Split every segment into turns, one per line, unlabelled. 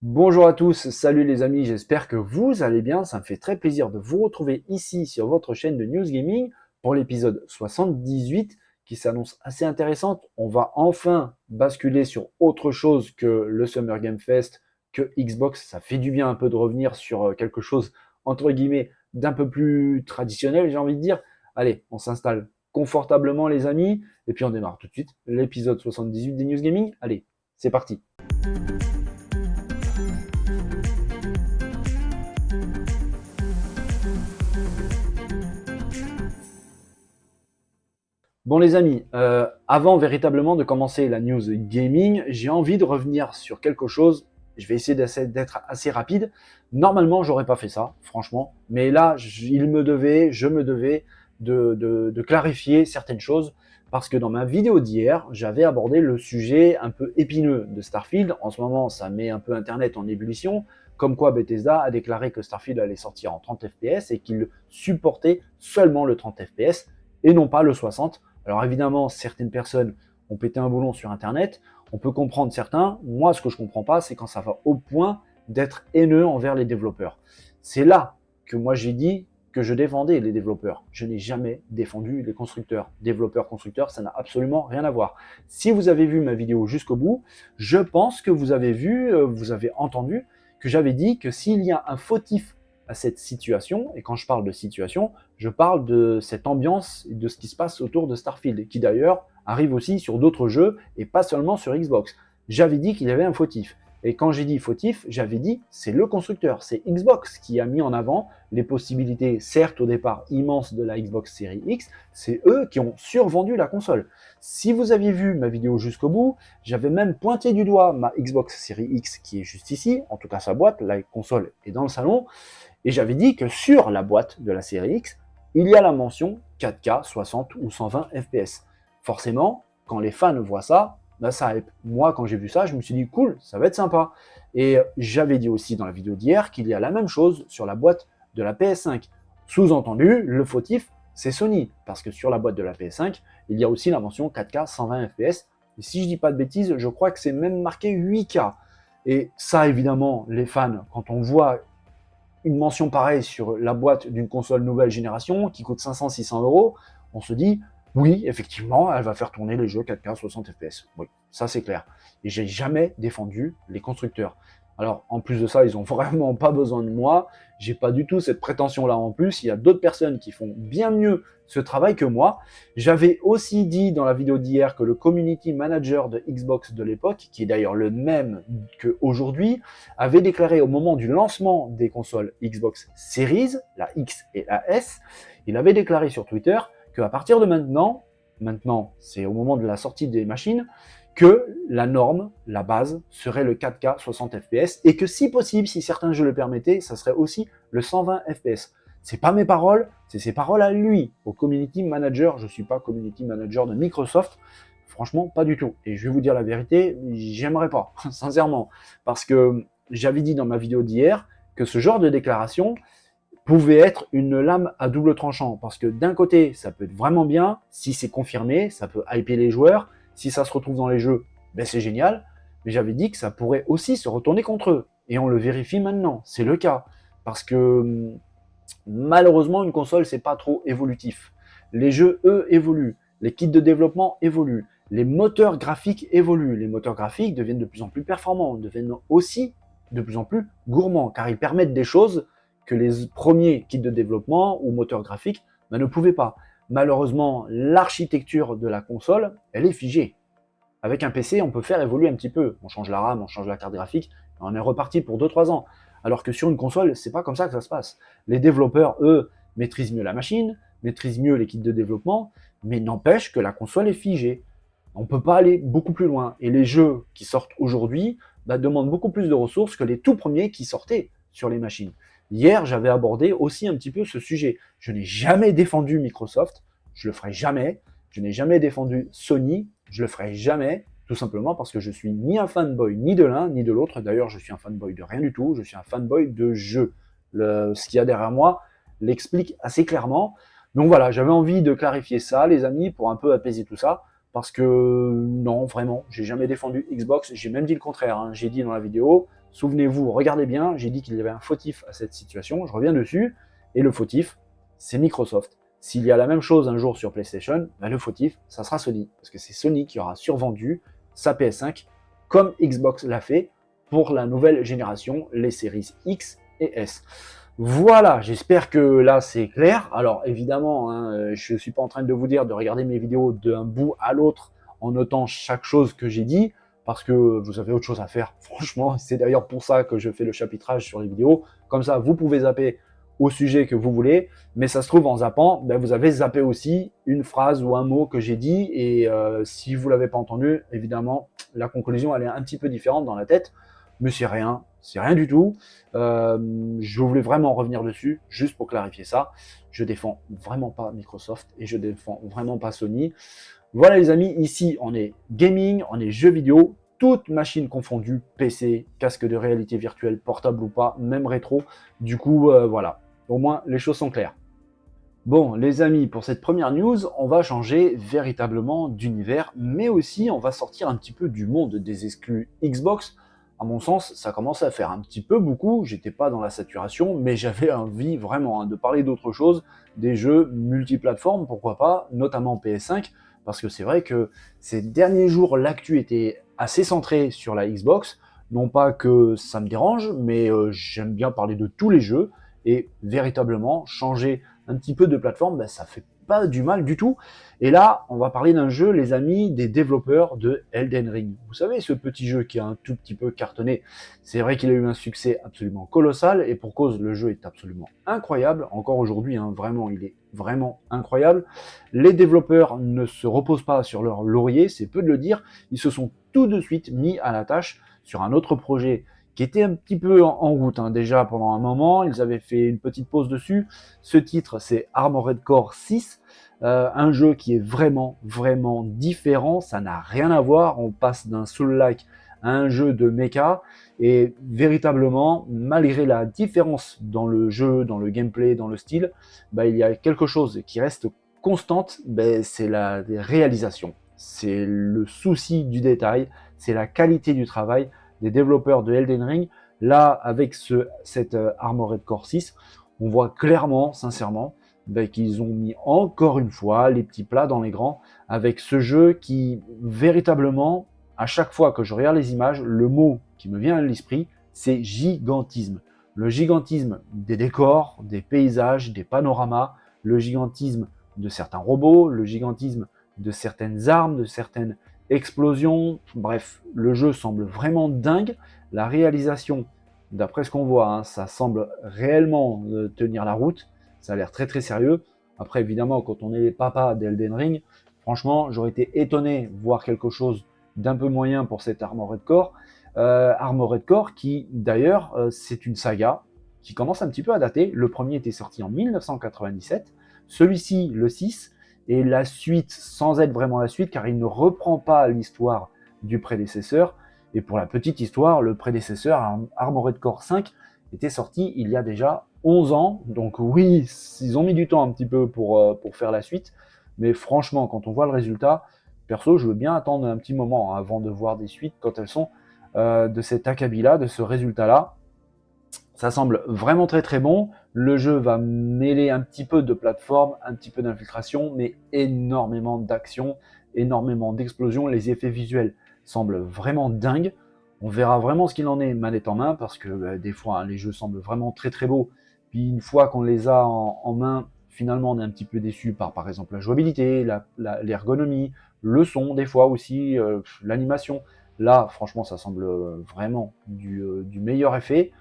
Bonjour à tous, salut les amis, j'espère que vous allez bien. Ça me fait très plaisir de vous retrouver ici sur votre chaîne de News Gaming pour l'épisode 78 qui s'annonce assez intéressante. On va enfin basculer sur autre chose que le Summer Game Fest, que Xbox. Ça fait du bien un peu de revenir sur quelque chose entre guillemets d'un peu plus traditionnel, j'ai envie de dire. Allez, on s'installe confortablement les amis et puis on démarre tout de suite l'épisode 78 des News Gaming. Allez, c'est parti. Bon les amis, avant véritablement de commencer la news gaming, j'ai envie de revenir sur quelque chose. Je vais essayer d'être assez rapide. Normalement, j'aurais pas fait ça, franchement. Mais là, je me devais de clarifier certaines choses parce que dans ma vidéo d'hier, j'avais abordé le sujet un peu épineux de Starfield. En ce moment, ça met un peu Internet en ébullition. Comme quoi Bethesda a déclaré que Starfield allait sortir en 30 FPS et qu'il supportait seulement le 30 FPS et non pas le 60. Alors évidemment, certaines personnes ont pété un boulon sur Internet, on peut comprendre certains. Moi, ce que je comprends pas, c'est quand ça va au point d'être haineux envers les développeurs. C'est là que moi j'ai dit que je défendais les développeurs. Je n'ai jamais défendu les constructeurs. Développeurs, constructeurs, ça n'a absolument rien à voir. Si vous avez vu ma vidéo jusqu'au bout, je pense que vous avez vu, vous avez entendu que j'avais dit que s'il y a un fautif à cette situation, et quand je parle de situation, je parle de cette ambiance et de ce qui se passe autour de Starfield, qui d'ailleurs arrive aussi sur d'autres jeux et pas seulement sur Xbox. J'avais dit qu'il y avait un fautif. Et quand j'ai dit fautif, j'avais dit c'est le constructeur, c'est Xbox qui a mis en avant les possibilités, certes au départ immenses de la Xbox Series X, c'est eux qui ont survendu la console. Si vous aviez vu ma vidéo jusqu'au bout, j'avais même pointé du doigt ma Xbox Series X qui est juste ici, en tout cas sa boîte, la console est dans le salon, et j'avais dit que sur la boîte de la série X, il y a la mention 4K, 60 ou 120 FPS. Forcément, quand les fans voient ça, bah ça hype. Moi, quand j'ai vu ça, je me suis dit cool, ça va être sympa. Et j'avais dit aussi dans la vidéo d'hier qu'il y a la même chose sur la boîte de la PS5. Sous-entendu, le fautif, c'est Sony, parce que sur la boîte de la PS5, il y a aussi la mention 4K 120 FPS. Et si je dis pas de bêtises, je crois que c'est même marqué 8K. Et ça, évidemment, les fans, quand on voit une mention pareille sur la boîte d'une console nouvelle génération qui coûte 500-600 euros, on se dit oui, effectivement, elle va faire tourner les jeux 4K 60 FPS. Oui, ça c'est clair. Et j'ai jamais défendu les constructeurs. Alors, en plus de ça, ils ont vraiment pas besoin de moi. J'ai pas du tout cette prétention-là en plus. Il y a d'autres personnes qui font bien mieux ce travail que moi. J'avais aussi dit dans la vidéo d'hier que le community manager de Xbox de l'époque, qui est d'ailleurs le même qu'aujourd'hui, avait déclaré au moment du lancement des consoles Xbox Series, la X et la S, il avait déclaré sur Twitter qu'à partir de maintenant c'est au moment de la sortie des machines, que la norme, la base, serait le 4K 60 FPS et que si possible, si certains jeux le permettaient, ça serait aussi le 120 FPS. C'est pas mes paroles, c'est ses paroles à lui, au community manager. Je suis pas community manager de Microsoft, franchement pas du tout. Et je vais vous dire la vérité, j'aimerais pas, sincèrement, parce que j'avais dit dans ma vidéo d'hier que ce genre de déclaration pouvait être une lame à double tranchant. Parce que d'un côté, ça peut être vraiment bien, si c'est confirmé, ça peut hyper les joueurs, si ça se retrouve dans les jeux, ben c'est génial. Mais j'avais dit que ça pourrait aussi se retourner contre eux. Et on le vérifie maintenant, c'est le cas. Parce que malheureusement, une console, c'est pas trop évolutif. Les jeux, eux, évoluent. Les kits de développement évoluent. Les moteurs graphiques évoluent. Les moteurs graphiques deviennent de plus en plus performants, deviennent aussi de plus en plus gourmands, car ils permettent des choses que les premiers kits de développement ou moteurs graphiques ne pouvaient pas. Malheureusement, l'architecture de la console, elle est figée. Avec un PC, on peut faire évoluer un petit peu. On change la RAM, on change la carte graphique, et on est reparti pour 2-3 ans. Alors que sur une console, c'est pas comme ça que ça se passe. Les développeurs, eux, maîtrisent mieux la machine, maîtrisent mieux les kits de développement, mais n'empêche que la console est figée. On ne peut pas aller beaucoup plus loin. Et les jeux qui sortent aujourd'hui demandent beaucoup plus de ressources que les tout premiers qui sortaient sur les machines. Hier, j'avais abordé aussi un petit peu ce sujet. Je n'ai jamais défendu Microsoft, je le ferai jamais. Je n'ai jamais défendu Sony, je le ferai jamais, tout simplement parce que je suis ni un fanboy ni de l'un ni de l'autre. D'ailleurs, je suis un fanboy de rien du tout, je suis un fanboy de jeux. Ce qu'il y a derrière moi l'explique assez clairement. Donc voilà, j'avais envie de clarifier ça, les amis, pour un peu apaiser tout ça. Parce que non, vraiment, j'ai jamais défendu Xbox, j'ai même dit le contraire. Hein. J'ai dit dans la vidéo, Souvenez-vous, regardez bien, j'ai dit qu'il y avait un fautif à cette situation, je reviens dessus, et le fautif, c'est Microsoft. S'il y a la même chose un jour sur PlayStation, bah le fautif, ça sera Sony, parce que c'est Sony qui aura survendu sa PS5, comme Xbox l'a fait pour la nouvelle génération, les séries X et S. Voilà, j'espère que là c'est clair. Alors évidemment, hein, je ne suis pas en train de vous dire de regarder mes vidéos d'un bout à l'autre en notant chaque chose que j'ai dit, parce que vous avez autre chose à faire, franchement. C'est d'ailleurs pour ça que je fais le chapitrage sur les vidéos. Comme ça, vous pouvez zapper au sujet que vous voulez, mais ça se trouve en zappant, ben, vous avez zappé aussi une phrase ou un mot que j'ai dit, et si vous ne l'avez pas entendu, évidemment, la conclusion elle est un petit peu différente dans la tête, mais c'est rien du tout. Je voulais vraiment revenir dessus, juste pour clarifier ça. Je défends vraiment pas Microsoft et je défends vraiment pas Sony. Voilà les amis, ici on est gaming, on est jeux vidéo, toutes machines confondues, PC, casque de réalité virtuelle, portable ou pas, même rétro. Du coup, voilà, au moins les choses sont claires. Bon, les amis, pour cette première news, on va changer véritablement d'univers, mais aussi on va sortir un petit peu du monde des exclus Xbox. À mon sens, ça commence à faire un petit peu beaucoup, j'étais pas dans la saturation, mais j'avais envie vraiment de parler d'autre chose, des jeux multiplateformes, pourquoi pas, notamment PS5, parce que c'est vrai que ces derniers jours, l'actu était assez centrée sur la Xbox, non pas que ça me dérange, mais j'aime bien parler de tous les jeux, et véritablement changer un petit peu de plateforme, ben, ça fait pas du mal du tout. Et là, on va parler d'un jeu, les amis, des développeurs de Elden Ring. Vous savez, ce petit jeu qui a un tout petit peu cartonné. C'est vrai qu'il a eu un succès absolument colossal, et pour cause, le jeu est absolument incroyable. Encore aujourd'hui, hein, vraiment, il est vraiment incroyable. Les développeurs ne se reposent pas sur leur laurier, c'est peu de le dire. Ils se sont tout de suite mis à la tâche sur un autre projet qui était un petit peu en route hein, déjà pendant un moment. Ils avaient fait une petite pause dessus. Ce titre, c'est Armored Core 6, un jeu qui est vraiment, vraiment différent. Ça n'a rien à voir. On passe d'un Soul-like à un jeu de mecha. Et véritablement, malgré la différence dans le jeu, dans le gameplay, dans le style, bah, il y a quelque chose qui reste constante, bah, c'est la réalisation. C'est le souci du détail, c'est la qualité du travail des développeurs de Elden Ring. Là, avec cette Armored Core 6, on voit clairement, sincèrement, qu'ils ont mis encore une fois les petits plats dans les grands avec ce jeu qui, véritablement, à chaque fois que je regarde les images, le mot qui me vient à l'esprit, c'est gigantisme. Le gigantisme des décors, des paysages, des panoramas, le gigantisme de certains robots, le gigantisme de certaines armes, de certaines explosion, bref, le jeu semble vraiment dingue. La réalisation, d'après ce qu'on voit, hein, ça semble réellement tenir la route. Ça a l'air très très sérieux. Après, évidemment, quand on est les papas d'Elden Ring, franchement, j'aurais été étonné de voir quelque chose d'un peu moyen pour cet Armored Core. Armored Core qui, d'ailleurs, c'est une saga qui commence un petit peu à dater. Le premier était sorti en 1997. Celui-ci, le 6, et la suite, sans être vraiment la suite, car il ne reprend pas l'histoire du prédécesseur. Et pour la petite histoire, le prédécesseur, Armored Core 5, était sorti il y a déjà 11 ans. Donc oui, ils ont mis du temps un petit peu pour faire la suite. Mais franchement, quand on voit le résultat, perso, je veux bien attendre un petit moment hein, avant de voir des suites quand elles sont de cet acabit-là, de ce résultat-là. Ça semble vraiment très très bon. Le jeu va mêler un petit peu de plateforme, un petit peu d'infiltration, mais énormément d'action, énormément d'explosions. Les effets visuels semblent vraiment dingues. On verra vraiment ce qu'il en est manette en main, parce que des fois, hein, les jeux semblent vraiment très très beaux. Puis une fois qu'on les a en main, finalement, on est un petit peu déçu par exemple la jouabilité, l'ergonomie, le son des fois aussi, l'animation. Là, franchement, ça semble vraiment du meilleur effet.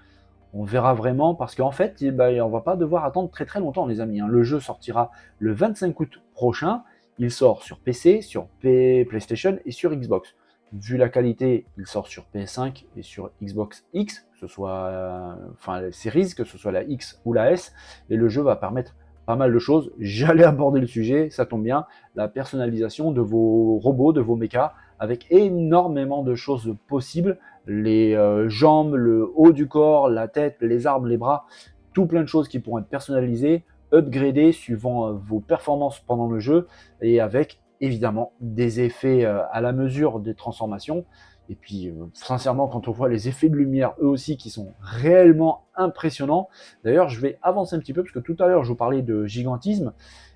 On verra vraiment parce qu'en fait, on va pas devoir attendre très très longtemps, les amis. Hein. Le jeu sortira le 25 août prochain. Il sort sur PC, sur PlayStation et sur Xbox. Vu la qualité, il sort sur PS5 et sur Xbox X, que ce soit la Series, que ce soit la X ou la S. Et le jeu va permettre pas mal de choses. J'allais aborder le sujet, ça tombe bien. La personnalisation de vos robots, de vos mechas, avec énormément de choses possibles. Les jambes, le haut du corps, la tête, les armes, les bras, tout plein de choses qui pourront être personnalisées, upgradées suivant vos performances pendant le jeu et avec évidemment des effets à la mesure des transformations. Et puis, sincèrement, quand on voit les effets de lumière, eux aussi, qui sont réellement impressionnants. D'ailleurs, je vais avancer un petit peu, parce que tout à l'heure, je vous parlais de gigantisme.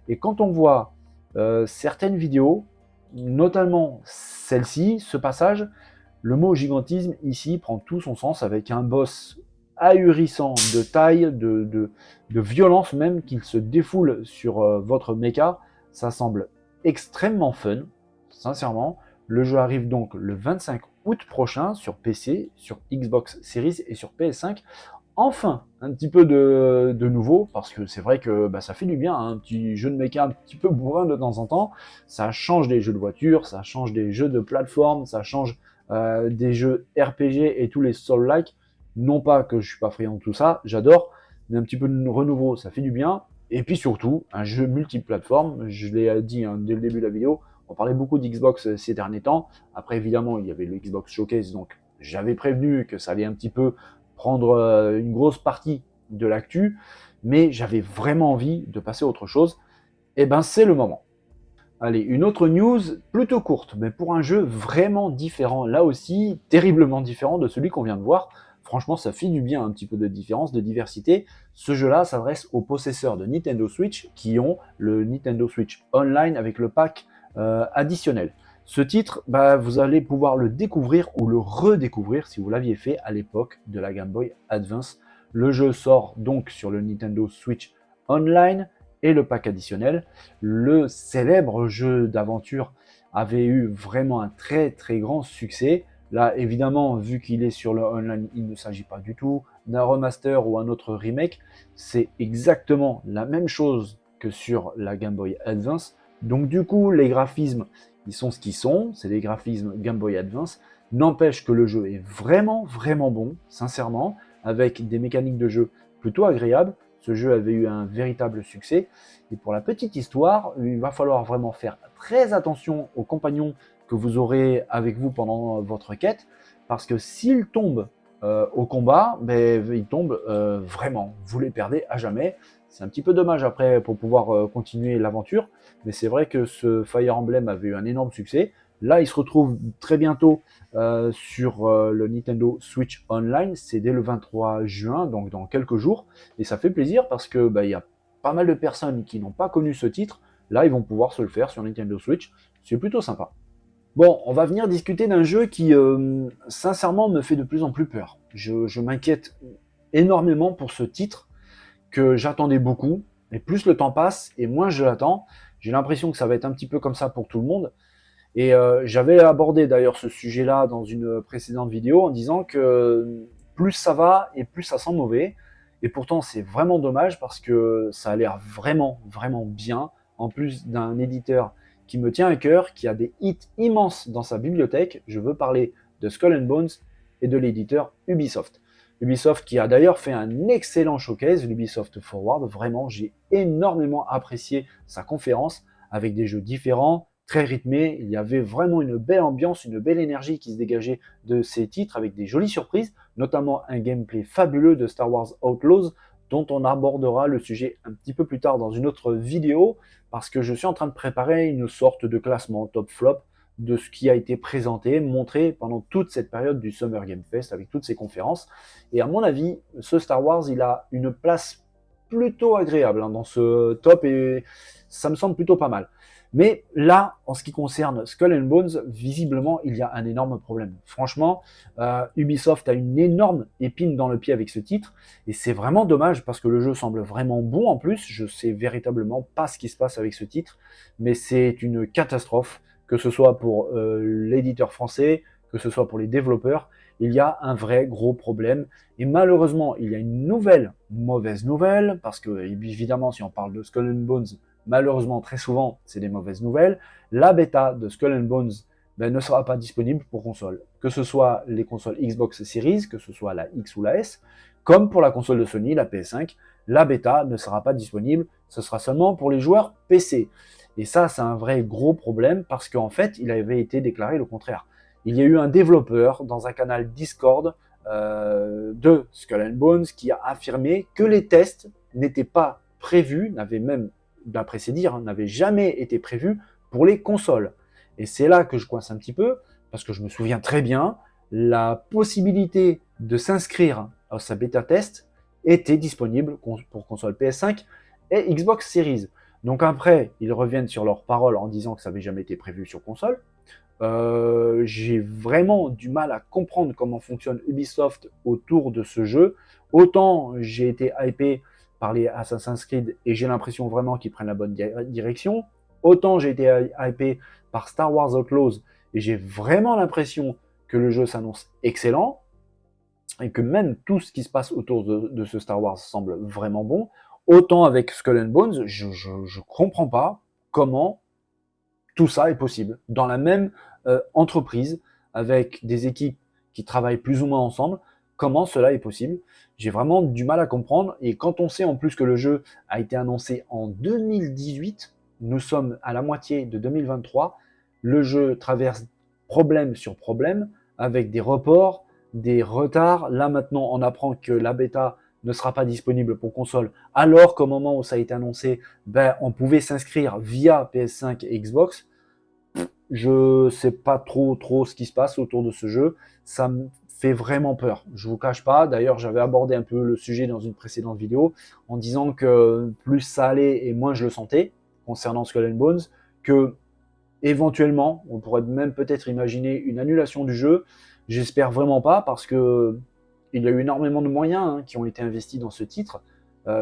Et quand on voit certaines vidéos, notamment celle-ci, ce passage, le mot gigantisme, ici, prend tout son sens avec un boss ahurissant de taille, de violence même, qu'il se défoule sur votre mecha. Ça semble extrêmement fun, sincèrement. Le jeu arrive donc le 25 août prochain sur PC, sur Xbox Series et sur PS5. Enfin, un petit peu de nouveau, parce que c'est vrai que ça fait du bien, hein, un petit jeu de mecha un petit peu bourrin de temps en temps. Ça change des jeux de voiture, ça change des jeux de plateforme, ça change des jeux RPG et tous les Soul-like. Non pas que je suis pas friand de tout ça, j'adore, mais un petit peu de renouveau, ça fait du bien. Et puis surtout, un jeu multiplateforme, je l'ai dit dès le début de la vidéo, on parlait beaucoup d'Xbox ces derniers temps. Après, évidemment, il y avait le Xbox Showcase, donc j'avais prévenu que ça allait un petit peu prendre une grosse partie de l'actu, mais j'avais vraiment envie de passer à autre chose. Et ben, c'est le moment. Allez, une autre news plutôt courte, mais pour un jeu vraiment différent, là aussi, terriblement différent de celui qu'on vient de voir. Franchement, ça fait du bien un petit peu de différence, de diversité. Ce jeu-là s'adresse aux possesseurs de Nintendo Switch qui ont le Nintendo Switch Online avec le pack additionnel. Ce titre, vous allez pouvoir le découvrir ou le redécouvrir si vous l'aviez fait à l'époque de la Game Boy Advance. Le jeu sort donc sur le Nintendo Switch Online et le pack additionnel. Le célèbre jeu d'aventure avait eu vraiment un très très grand succès. Là, évidemment, vu qu'il est sur le online, il ne s'agit pas du tout d'un remaster ou un autre remake. C'est exactement la même chose que sur la Game Boy Advance. Donc du coup, les graphismes, ils sont ce qu'ils sont. C'est des graphismes Game Boy Advance. N'empêche que le jeu est vraiment vraiment bon, sincèrement, avec des mécaniques de jeu plutôt agréables. Ce jeu avait eu un véritable succès. Et pour la petite histoire, il va falloir vraiment faire très attention aux compagnons que vous aurez avec vous pendant votre quête, parce que s'ils tombent au combat, ils tombent vraiment. Vous les perdez à jamais. C'est un petit peu dommage après pour pouvoir continuer l'aventure, mais c'est vrai que ce Fire Emblem avait eu un énorme succès. Là, il se retrouve très bientôt sur le Nintendo Switch Online. C'est dès le 23 juin, donc dans quelques jours. Et ça fait plaisir parce que y a pas mal de personnes qui n'ont pas connu ce titre. Là, ils vont pouvoir se le faire sur Nintendo Switch. C'est plutôt sympa. Bon, on va venir discuter d'un jeu qui, sincèrement, me fait de plus en plus peur. Je m'inquiète énormément pour ce titre que j'attendais beaucoup. Et plus le temps passe, et moins je l'attends. J'ai l'impression que ça va être un petit peu comme ça pour tout le monde. Et j'avais abordé d'ailleurs ce sujet-là dans une précédente vidéo en disant que plus ça va et plus ça sent mauvais. Et pourtant, c'est vraiment dommage parce que ça a l'air vraiment, vraiment bien. En plus d'un éditeur qui me tient à cœur, qui a des hits immenses dans sa bibliothèque. Je veux parler de Skull and Bones et de l'éditeur Ubisoft. Ubisoft qui a d'ailleurs fait un excellent showcase, l'Ubisoft Forward. Vraiment, j'ai énormément apprécié sa conférence avec des jeux différents, très rythmés. Il y avait vraiment une belle ambiance, une belle énergie qui se dégageait de ces titres avec des jolies surprises, notamment un gameplay fabuleux de Star Wars Outlaws dont on abordera le sujet un petit peu plus tard dans une autre vidéo parce que je suis en train de préparer une sorte de classement top-flop de ce qui a été présenté, montré pendant toute cette période du Summer Game Fest avec toutes ces conférences. Et à mon avis, ce Star Wars, il a une place plutôt agréable dans ce top et ça me semble plutôt pas mal. Mais là, en ce qui concerne Skull and Bones, visiblement, il y a un énorme problème. Franchement, Ubisoft a une énorme épine dans le pied avec ce titre, et c'est vraiment dommage parce que le jeu semble vraiment bon en plus. Je sais véritablement pas ce qui se passe avec ce titre, mais c'est une catastrophe, que ce soit pour l'éditeur français, que ce soit pour les développeurs. Il y a un vrai gros problème, et malheureusement, il y a une nouvelle mauvaise nouvelle, parce que évidemment, si on parle de Skull and Bones, malheureusement, très souvent, c'est des mauvaises nouvelles. La bêta de Skull and Bones ne sera pas disponible pour console. Que ce soit les consoles Xbox Series, que ce soit la X ou la S, comme pour la console de Sony, la PS5, la bêta ne sera pas disponible. Ce sera seulement pour les joueurs PC. Et ça, c'est un vrai gros problème parce qu'en fait, il avait été déclaré le contraire. Il y a eu un développeur dans un canal Discord de Skull and Bones qui a affirmé que les tests n'étaient pas prévus, n'avaient même d'après ses dires, n'avait jamais été prévu pour les consoles. Et c'est là que je coince un petit peu, parce que je me souviens très bien, la possibilité de s'inscrire à sa bêta test était disponible pour console PS5 et Xbox Series. Donc après, ils reviennent sur leurs paroles en disant que ça n'avait jamais été prévu sur console. J'ai vraiment du mal à comprendre comment fonctionne Ubisoft autour de ce jeu. Autant j'ai été hypé par les Assassin's Creed et j'ai l'impression vraiment qu'ils prennent la bonne direction. Autant j'ai été hypé par Star Wars Outlaws et j'ai vraiment l'impression que le jeu s'annonce excellent et que même tout ce qui se passe autour de ce Star Wars semble vraiment bon. Autant avec Skull and Bones, je comprends pas comment tout ça est possible dans la même entreprise avec des équipes qui travaillent plus ou moins ensemble. Comment cela est possible? J'ai vraiment du mal à comprendre. Et quand on sait en plus que le jeu a été annoncé en 2018, nous sommes à la moitié de 2023. Le jeu traverse problème sur problème avec des reports, des retards. Là maintenant, on apprend que la bêta ne sera pas disponible pour console, alors qu'au moment où ça a été annoncé, on pouvait s'inscrire via PS5 et Xbox. Je sais pas trop ce qui se passe autour de ce jeu. Ça me fait vraiment peur. Je vous cache pas. D'ailleurs, j'avais abordé un peu le sujet dans une précédente vidéo en disant que plus ça allait et moins je le sentais concernant Skull and Bones, que éventuellement, on pourrait même peut-être imaginer une annulation du jeu. J'espère vraiment pas parce que il y a eu énormément de moyens qui ont été investis dans ce titre.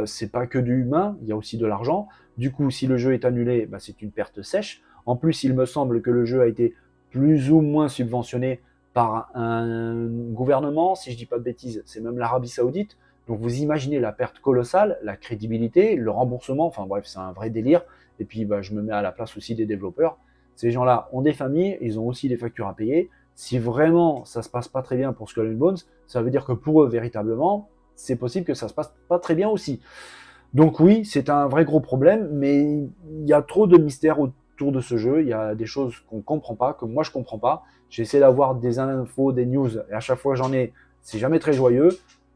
C'est pas que du humain, il y a aussi de l'argent. Du coup, si le jeu est annulé, c'est une perte sèche. En plus, il me semble que le jeu a été plus ou moins subventionné par un gouvernement, si je dis pas de bêtises, c'est même l'Arabie Saoudite. Donc vous imaginez la perte colossale, la crédibilité, le remboursement, enfin bref, c'est un vrai délire. Et puis je me mets à la place aussi des développeurs. Ces gens-là ont des familles, ils ont aussi des factures à payer. Si vraiment ça se passe pas très bien pour Skull and Bones, ça veut dire que pour eux, véritablement, c'est possible que ça se passe pas très bien aussi. Donc oui, c'est un vrai gros problème, mais il y a trop de mystères autour de ce jeu. Il y a des choses qu'on comprend pas, que moi je comprends pas. J'essaie d'avoir des infos, des news, et à chaque fois j'en ai, c'est jamais très joyeux.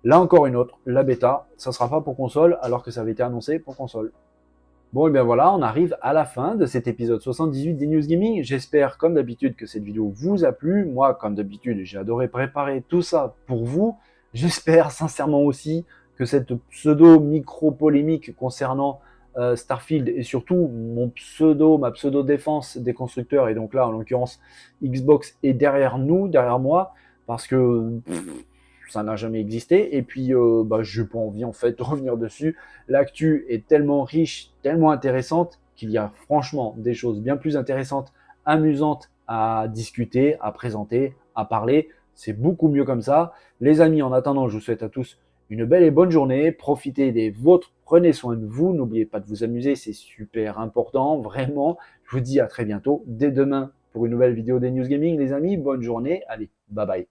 Là encore une autre, la bêta, ça sera pas pour console, alors que ça avait été annoncé pour console. Bon, et bien voilà, on arrive à la fin de cet épisode 78 des News Gaming. J'espère, comme d'habitude, que cette vidéo vous a plu. Moi, comme d'habitude, j'ai adoré préparer tout ça pour vous. J'espère sincèrement aussi que cette pseudo-micro-polémique concernant Starfield et surtout ma pseudo-défense des constructeurs, et donc là, en l'occurrence, Xbox est derrière nous, derrière moi, parce que ça n'a jamais existé. Et puis, j'ai pas envie en fait de revenir dessus. L'actu est tellement riche, tellement intéressante qu'il y a franchement des choses bien plus intéressantes, amusantes à discuter, à présenter, à parler. C'est beaucoup mieux comme ça. Les amis, en attendant, je vous souhaite à tous une belle et bonne journée. Profitez des vôtres, prenez soin de vous. N'oubliez pas de vous amuser, c'est super important, vraiment. Je vous dis à très bientôt, dès demain, pour une nouvelle vidéo des News Gaming. Les amis, bonne journée. Allez, bye bye.